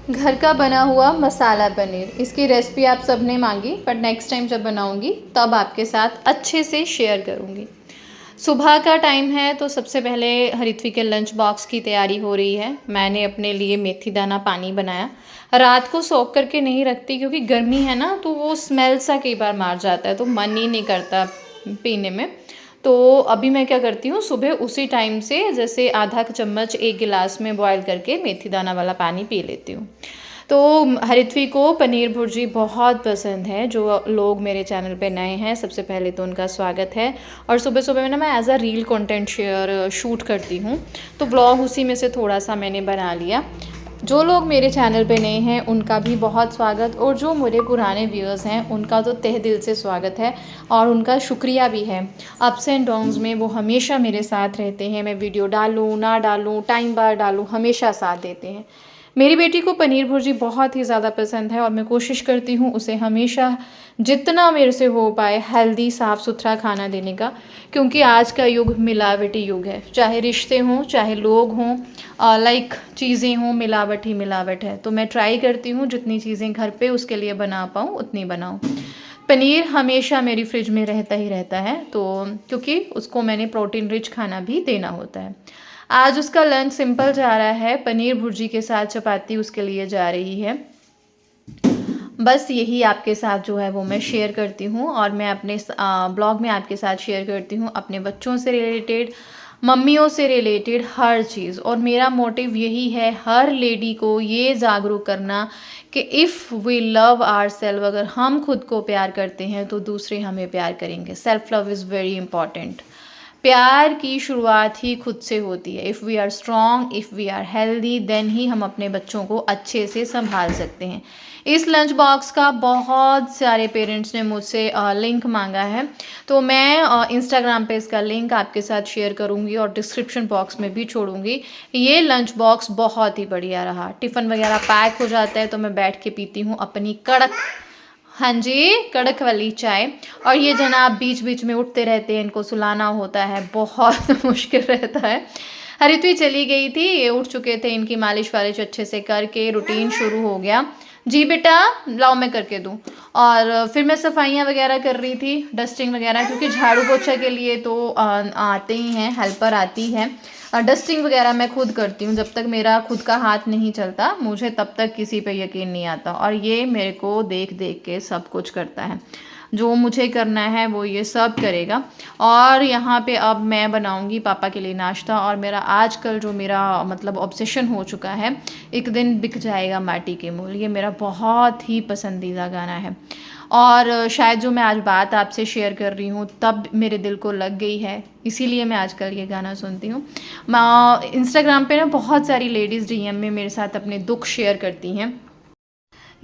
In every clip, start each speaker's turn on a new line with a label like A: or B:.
A: घर का बना हुआ मसाला पनीर, इसकी रेसिपी आप सब ने मांगी, बट नेक्स्ट टाइम जब बनाऊंगी तब आपके साथ अच्छे से शेयर करूंगी। सुबह का टाइम है तो सबसे पहले हरित्वी के लंच बॉक्स की तैयारी हो रही है। मैंने अपने लिए मेथी दाना पानी बनाया। रात को सोख करके नहीं रखती क्योंकि गर्मी है ना, तो वो स्मेल सा कई बार मार जाता है, तो मन ही नहीं करता पीने में। तो अभी मैं क्या करती हूँ, सुबह उसी टाइम से जैसे आधा चम्मच एक गिलास में बॉयल करके मेथी दाना वाला पानी पी लेती हूँ। तो हरित्वी को पनीर भुर्जी बहुत पसंद है। जो लोग मेरे चैनल पे नए हैं, सबसे पहले तो उनका स्वागत है। और सुबह सुबह में ना मैं as a reel content shoot करती हूँ, तो ब्लॉग उसी में से थोड़ा सा मैंने बना लिया। जो लोग मेरे चैनल पे नए हैं उनका भी बहुत स्वागत, और जो मेरे पुराने व्यूअर्स हैं उनका तो तहे दिल से स्वागत है और उनका शुक्रिया भी है। अप्स एंड डाउन्स में वो हमेशा मेरे साथ रहते हैं। मैं वीडियो डालूँ ना डालूँ, टाइम बार डालूँ, हमेशा साथ देते हैं। मेरी बेटी को पनीर भुर्जी बहुत ही ज़्यादा पसंद है और मैं कोशिश करती हूँ उसे हमेशा जितना मेरे से हो पाए हेल्दी साफ़ सुथरा खाना देने का, क्योंकि आज का युग मिलावटी युग है। चाहे रिश्ते हों, चाहे लोग हों, लाइक चीज़ें हों, मिलावट ही मिलावट है। तो मैं ट्राई करती हूँ जितनी चीज़ें घर पे उसके लिए बना पाऊँ उतनी बनाऊँ। पनीर हमेशा मेरी फ्रिज में रहता ही रहता है, तो क्योंकि उसको मैंने प्रोटीन रिच खाना भी देना होता है। आज उसका लंच सिंपल जा रहा है, पनीर भुर्जी के साथ चपाती उसके लिए जा रही है। बस यही आपके साथ जो है वो मैं शेयर करती हूँ, और मैं अपने ब्लॉग में आपके साथ शेयर करती हूँ अपने बच्चों से रिलेटेड, मम्मियों से रिलेटेड हर चीज़। और मेरा मोटिव यही है हर लेडी को ये जागरूक करना कि if we love our self, अगर हम खुद को प्यार करते हैं तो दूसरे हमें प्यार करेंगे। Self love is very important. प्यार की शुरुआत ही खुद से होती है। If we are strong, if we are healthy, then ही हम अपने बच्चों को अच्छे से संभाल सकते हैं। इस लंच बॉक्स का बहुत सारे पेरेंट्स ने मुझसे लिंक मांगा है, तो मैं इंस्टाग्राम पे इसका लिंक आपके साथ शेयर करूँगी और डिस्क्रिप्शन बॉक्स में भी छोड़ूंगी। ये लंच बॉक्स बहुत ही बढ़िया रहा। टिफ़िन वगैरह पैक हो जाता है तो मैं बैठ के पीती हूँ अपनी कड़क, हाँ जी, कड़क वाली चाय। और ये जनाब बीच बीच में उठते रहते हैं, इनको सुलाना होता है, बहुत मुश्किल रहता है। हरित्वी चली गई थी, ये उठ चुके थे, इनकी मालिश वालिश अच्छे से करके रूटीन शुरू हो गया। जी बेटा, लाओ मैं करके दूँ। और फिर मैं सफाइयाँ वगैरह कर रही थी, डस्टिंग वगैरह, क्योंकि झाड़ू पोछा के लिए तो आते ही हैं, हेल्पर आती है। डस्टिंग वगैरह मैं खुद करती हूँ। जब तक मेरा खुद का हाथ नहीं चलता मुझे तब तक किसी पे यकीन नहीं आता, और ये मेरे को देख देख के सब कुछ करता है। जो मुझे करना है वो ये सब करेगा। और यहाँ पे अब मैं बनाऊँगी पापा के लिए नाश्ता, और मेरा आजकल जो मेरा मतलब ऑब्सेशन हो चुका है, एक दिन बिक जाएगा माटी के मूल, ये मेरा बहुत ही पसंदीदा गाना है। और शायद जो मैं आज बात आपसे शेयर कर रही हूँ तब मेरे दिल को लग गई है, इसीलिए मैं आजकल ये गाना सुनती हूँ। मैं इंस्टाग्राम पे ना बहुत सारी लेडीज़ डीएम में मेरे साथ अपने दुख शेयर करती हैं।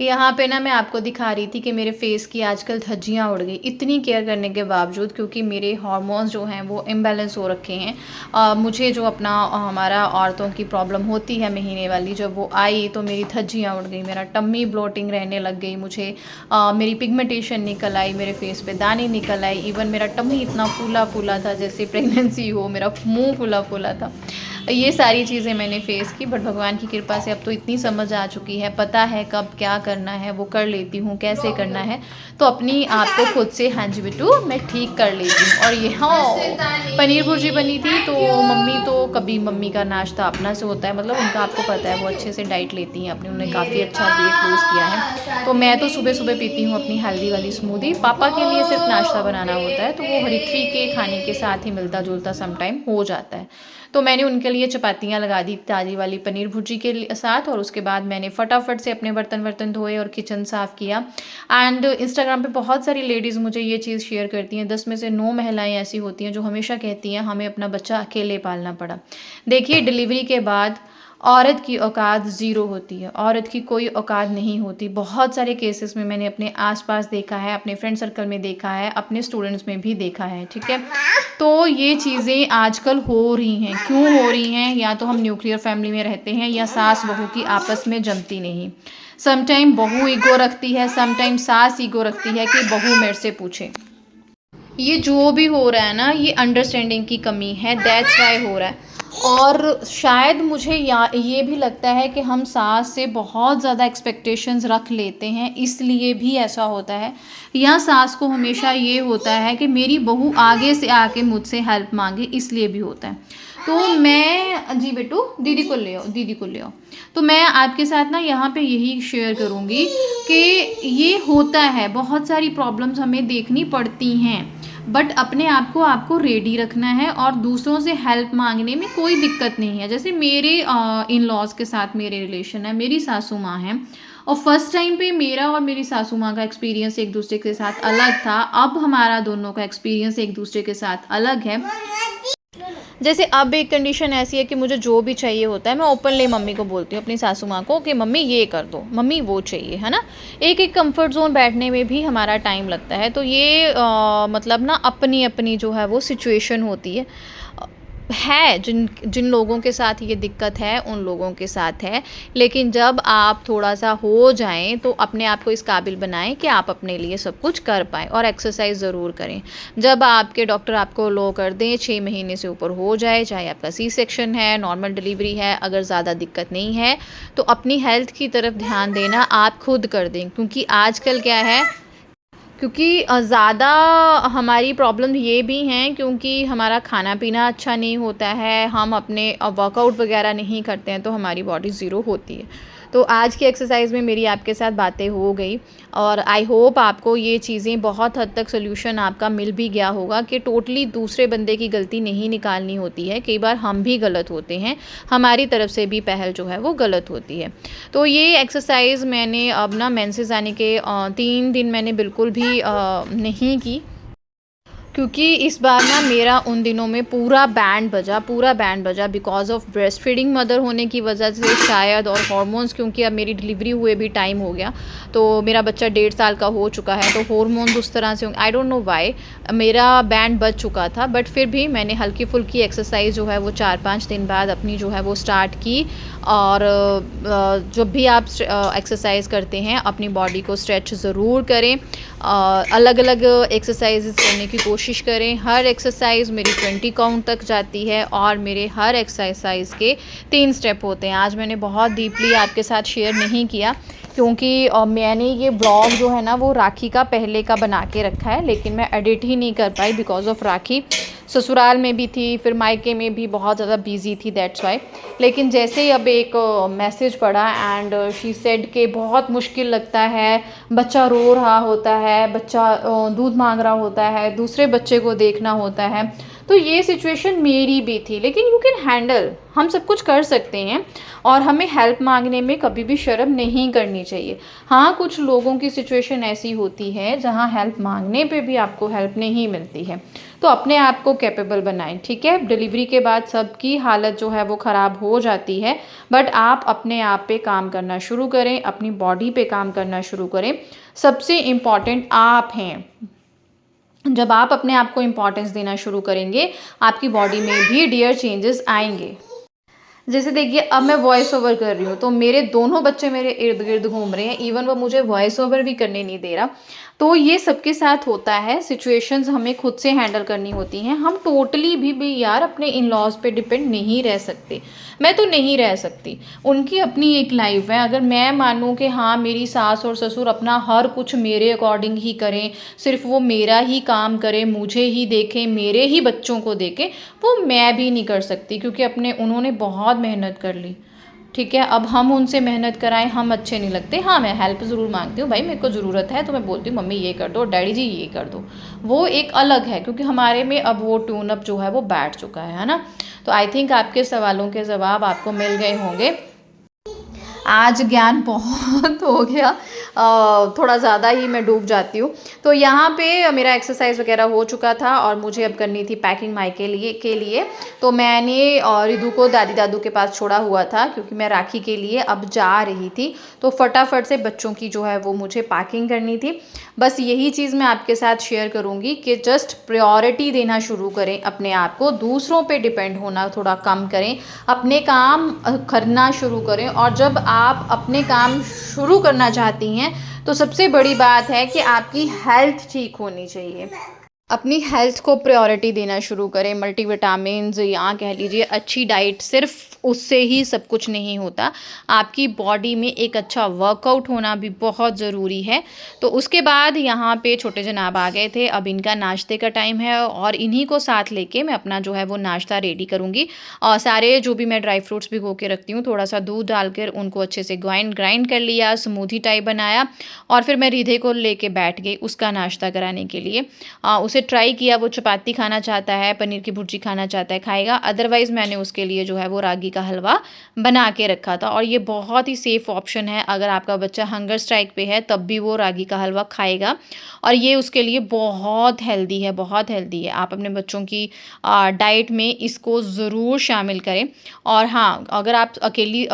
A: यहाँ पे ना मैं आपको दिखा रही थी कि मेरे फेस की आजकल धज्जियाँ उड़ गई, इतनी केयर करने के बावजूद, क्योंकि मेरे हार्मोन्स जो हैं वो इम्बैलेंस हो रखे हैं। मुझे जो अपना हमारा औरतों की प्रॉब्लम होती है महीने वाली, जब वो आई तो मेरी धज्जियाँ उड़ गई, मेरा टम्मी ब्लोटिंग रहने लग गई, मुझे मेरी पिगमेंटेशन निकल आई, मेरे फेस पे दाने निकल आई, इवन मेरा टम्मी इतना फूला फूला था जैसे प्रेगनेंसी हो, मेरा मुँह फूला फूला था। ये सारी चीज़ें मैंने फ़ेस की, बट भगवान की कृपा से अब तो इतनी समझ आ चुकी है, पता है कब क्या करना है वो कर लेती हूँ, कैसे करना है तो अपनी आप को खुद से, हाँ जी बिट्टू, मैं ठीक कर लेती हूँ। और ये हाँ, पनीर भुर्जी बनी थी, तो मम्मी तो कभी, मम्मी का नाश्ता अपना से होता है, मतलब उनका आपको पता है वो अच्छे से डाइट लेती हैं अपनी, उन्होंने काफ़ी अच्छा वेट लूज़ किया है। तो मैं तो सुबह सुबह पीती हूँ अपनी हेल्दी वाली स्मूदी। पापा के लिए सिर्फ नाश्ता बनाना होता है, तो वो हरित्वी के खाने के साथ ही मिलता जुलता समटाइम हो जाता है। तो मैंने उनके लिए चपातियाँ लगा दी ताज़ी वाली पनीर भुर्जी के साथ, और उसके बाद मैंने फटाफट से अपने बर्तन वर्तन धोए और किचन साफ़ किया। एंड इंस्टाग्राम पे बहुत सारी लेडीज़ मुझे ये चीज़ शेयर करती हैं, 10 में से 9 महिलाएं ऐसी होती हैं जो हमेशा कहती हैं हमें अपना बच्चा अकेले पालना पड़ा। देखिए, डिलीवरी के बाद औरत की औकात ज़ीरो होती है, औरत की कोई औकात नहीं होती। बहुत सारे केसेस में मैंने अपने आसपास देखा है, अपने फ्रेंड सर्कल में देखा है, अपने स्टूडेंट्स में भी देखा है, ठीक है। तो ये चीज़ें आजकल हो रही हैं, क्यों हो रही हैं? या तो हम न्यूक्लियर फैमिली में रहते हैं, या सास बहू की आपस में जमती नहीं। समटाइम बहू ईगो रखती है, समटाइम सास ईगो रखती है कि बहू मेरे से पूछे। ये जो भी हो रहा है ना, ये अंडरस्टैंडिंग की कमी है, दैट्स वाई हो रहा है। और शायद मुझे ये भी लगता है कि हम सास से बहुत ज़्यादा एक्सपेक्टेशंस रख लेते हैं, इसलिए भी ऐसा होता है। या सास को हमेशा ये होता है कि मेरी बहू आगे से आके मुझसे हेल्प मांगे, इसलिए भी होता है। तो मैं जी बेटू दीदी को ले आओ, दीदी को ले आओ। तो मैं आपके साथ ना यहाँ पे यही शेयर करूँगी कि ये होता है, बहुत सारी प्रॉब्लम्स हमें देखनी पड़ती हैं, बट अपने आप को आपको रेडी रखना है और दूसरों से हेल्प मांगने में कोई दिक्कत नहीं है। जैसे मेरे इन लॉज के साथ मेरे रिलेशन है, मेरी सासू माँ हैं, और फर्स्ट टाइम पे मेरा और मेरी सासू माँ का एक्सपीरियंस एक दूसरे के साथ अलग था। अब हमारा दोनों का एक्सपीरियंस एक दूसरे के साथ अलग है। जैसे अब एक कंडीशन ऐसी है कि मुझे जो भी चाहिए होता है मैं ओपनली मम्मी को बोलती हूँ, अपनी सासू माँ को, कि मम्मी ये कर दो, मम्मी वो चाहिए, है ना। एक एक कंफर्ट जोन बैठने में भी हमारा टाइम लगता है। तो ये मतलब ना अपनी अपनी जो है वो सिचुएशन होती है जिन जिन लोगों के साथ ये दिक्कत है उन लोगों के साथ है। लेकिन जब आप थोड़ा सा हो जाएं तो अपने आप को इस काबिल बनाएं कि आप अपने लिए सब कुछ कर पाएँ, और एक्सरसाइज ज़रूर करें। जब आपके डॉक्टर आपको लो कर दें 6 महीने से ऊपर हो जाए, चाहे आपका सी सेक्शन है, नॉर्मल डिलीवरी है, अगर ज़्यादा दिक्कत नहीं है तो अपनी हेल्थ की तरफ ध्यान देना आप खुद कर दें। क्योंकि आजकल क्या है, क्योंकि ज़्यादा हमारी प्रॉब्लम ये भी हैं क्योंकि हमारा खाना पीना अच्छा नहीं होता है, हम अपने वर्कआउट वगैरह नहीं करते हैं, तो हमारी बॉडी ज़ीरो होती है। तो आज की एक्सरसाइज में मेरी आपके साथ बातें हो गई, और आई होप आपको ये चीज़ें बहुत हद तक सोल्यूशन आपका मिल भी गया होगा कि टोटली दूसरे बंदे की गलती नहीं निकालनी होती है। कई बार हम भी गलत होते हैं, हमारी तरफ से भी पहल जो है वो गलत होती है। तो ये एक्सरसाइज मैंने अब ना मेंसेस आने के 3 दिन मैंने बिल्कुल भी नहीं की, क्योंकि इस बार ना मेरा उन दिनों में पूरा बैंड बजा because of breast feeding mother होने की वजह से शायद, और हार्मोन्स, क्योंकि अब मेरी डिलीवरी हुए भी टाइम हो गया, तो मेरा बच्चा 1.5 साल का हो चुका है, तो हार्मोन्स उस तरह से, आई डोंट नो व्हाई मेरा बैंड बज चुका था। बट फिर भी मैंने हल्की फुल्की एक्सरसाइज जो है वो 4-5 दिन बाद अपनी जो है वो स्टार्ट की। और जब भी आप एक्सरसाइज करते हैं अपनी बॉडी को स्ट्रेच ज़रूर करें, अलग अलग एक्सरसाइजेस करने की कोशिश करें। हर एक्सरसाइज मेरी 20 काउंट तक जाती है, और मेरे हर एक्सरसाइज के 3 स्टेप होते हैं। आज मैंने बहुत डीपली आपके साथ शेयर नहीं किया क्योंकि मैंने ये ब्लॉग जो है ना वो राखी का पहले का बना के रखा है, लेकिन मैं एडिट ही नहीं कर पाई बिकॉज़ ऑफ राखी। ससुराल में भी थी, फिर मायके में भी बहुत ज़्यादा बिजी थी, दैट्स वाई। लेकिन जैसे ही अब एक मैसेज पड़ा एंड शी सेड के बहुत मुश्किल लगता है, बच्चा रो रहा होता है, बच्चा दूध मांग रहा होता है, दूसरे बच्चे को देखना होता है, तो ये सिचुएशन मेरी भी थी। लेकिन यू कैन हैंडल, हम सब कुछ कर सकते हैं, और हमें हेल्प मांगने में कभी भी शर्म नहीं करनी चाहिए। हाँ, कुछ लोगों की सिचुएशन ऐसी होती है जहाँ हेल्प मांगने पे भी आपको हेल्प नहीं मिलती है, तो अपने आप को कैपेबल बनाएं, ठीक है। डिलीवरी के बाद सबकी हालत जो है वो ख़राब हो जाती है, बट आप अपने आप पे काम करना शुरू करें, अपनी बॉडी पे काम करना शुरू करें। सबसे इम्पॉर्टेंट आप हैं। जब आप अपने आप को इम्पोर्टेंस देना शुरू करेंगे, आपकी बॉडी में भी डियर चेंजेस आएंगे। जैसे देखिए, अब मैं वॉइस ओवर कर रही हूँ तो मेरे दोनों बच्चे मेरे इर्द गिर्द घूम रहे हैं, इवन वो मुझे वॉइस ओवर भी करने नहीं दे रहा। तो ये सबके साथ होता है, सिचुएशंस हमें खुद से हैंडल करनी होती हैं। हम टोटली भी यार अपने इन लॉज पे डिपेंड नहीं रह सकते। मैं तो नहीं रह सकती, उनकी अपनी एक लाइफ है। अगर मैं मानूँ कि हाँ मेरी सास और ससुर अपना हर कुछ मेरे अकॉर्डिंग ही करें, सिर्फ वो मेरा ही काम करें, मुझे ही देखें, मेरे ही बच्चों को देखें, वो मैं भी नहीं कर सकती, क्योंकि उन्होंने बहुत मेहनत कर ली, ठीक है। अब हम उनसे मेहनत कराएं, हम अच्छे नहीं लगते। हाँ, मैं हेल्प ज़रूर मांगती हूँ, भाई मेरे को ज़रूरत है तो मैं बोलती हूँ मम्मी ये कर दो, डैडी जी ये कर दो, वो एक अलग है, क्योंकि हमारे में अब वो ट्यून अप जो है वो बैठ चुका है ना। तो आई थिंक आपके सवालों के जवाब आपको मिल गए होंगे। आज ज्ञान बहुत हो गया, थोड़ा ज़्यादा ही मैं डूब जाती हूँ। तो यहाँ पे मेरा एक्सरसाइज वगैरह हो चुका था और मुझे अब करनी थी पैकिंग मायके के लिए। तो मैंने रिदू को दादी दादू के पास छोड़ा हुआ था, क्योंकि मैं राखी के लिए अब जा रही थी, तो फटाफट से बच्चों की जो है वो मुझे पैकिंग करनी थी। बस यही चीज़ मैं आपके साथ शेयर करूँगी कि जस्ट प्रायोरिटी देना शुरू करें अपने आप को, दूसरों पे डिपेंड होना थोड़ा कम करें, अपने काम करना शुरू करें। और जब आप अपने काम शुरू करना चाहती हैं तो सबसे बड़ी बात है कि आपकी हेल्थ ठीक होनी चाहिए। अपनी हेल्थ को प्रायोरिटी देना शुरू करें। मल्टीविटामिन्स या कह लीजिए अच्छी डाइट, सिर्फ उससे ही सब कुछ नहीं होता। आपकी बॉडी में एक अच्छा वर्कआउट होना भी बहुत ज़रूरी है। तो उसके बाद यहाँ पे छोटे जनाब आ गए थे। अब इनका नाश्ते का टाइम है और इन्हीं को साथ लेके मैं अपना जो है वो नाश्ता रेडी करूँगी। और सारे जो भी मैं ड्राई फ्रूट्स भिगो के रखती हूँ, थोड़ा सा दूध डालकर उनको अच्छे से ग्राइंड कर लिया, स्मूदी टाइप बनाया और फिर मैं रिधे को लेके बैठ गई उसका नाश्ता कराने के लिए। उसे ट्राई किया, वो चपाती खाना चाहता है, पनीर की भुर्जी खाना चाहता है, खाएगा। अदरवाइज़ मैंने उसके लिए जो है वो रागी का हलवा बना के रखा था। और ये बहुत ही सेफ़ ऑप्शन है, अगर आपका बच्चा हंगर स्ट्राइक पे है तब भी वो रागी का हलवा खाएगा और ये उसके लिए बहुत हेल्दी है, बहुत हेल्दी है। आप अपने बच्चों की डाइट में इसको ज़रूर शामिल करें। और हाँ, अगर आप अकेली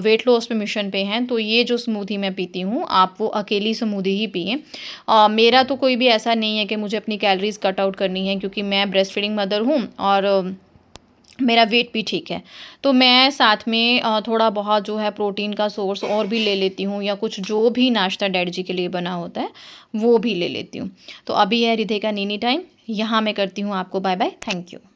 A: वेट लॉस पे मिशन पे हैं तो ये जो स्मूदी मैं पीती हूँ, आप वो अकेली स्मूदी ही पिएँ। मेरा तो कोई भी ऐसा नहीं है कि मुझे अपनी कैलोरीज़ कट आउट करनी है, क्योंकि मैं ब्रेस्ट फीडिंग मदर हूँ और मेरा वेट भी ठीक है। तो मैं साथ में थोड़ा बहुत जो है प्रोटीन का सोर्स और भी ले लेती हूँ, या कुछ जो भी नाश्ता डैडी जी के लिए बना होता है वो भी ले लेती हूँ। तो अभी है रिधे का नीनी टाइम। यहाँ मैं करती हूँ आपको बाय बाय। Thank you.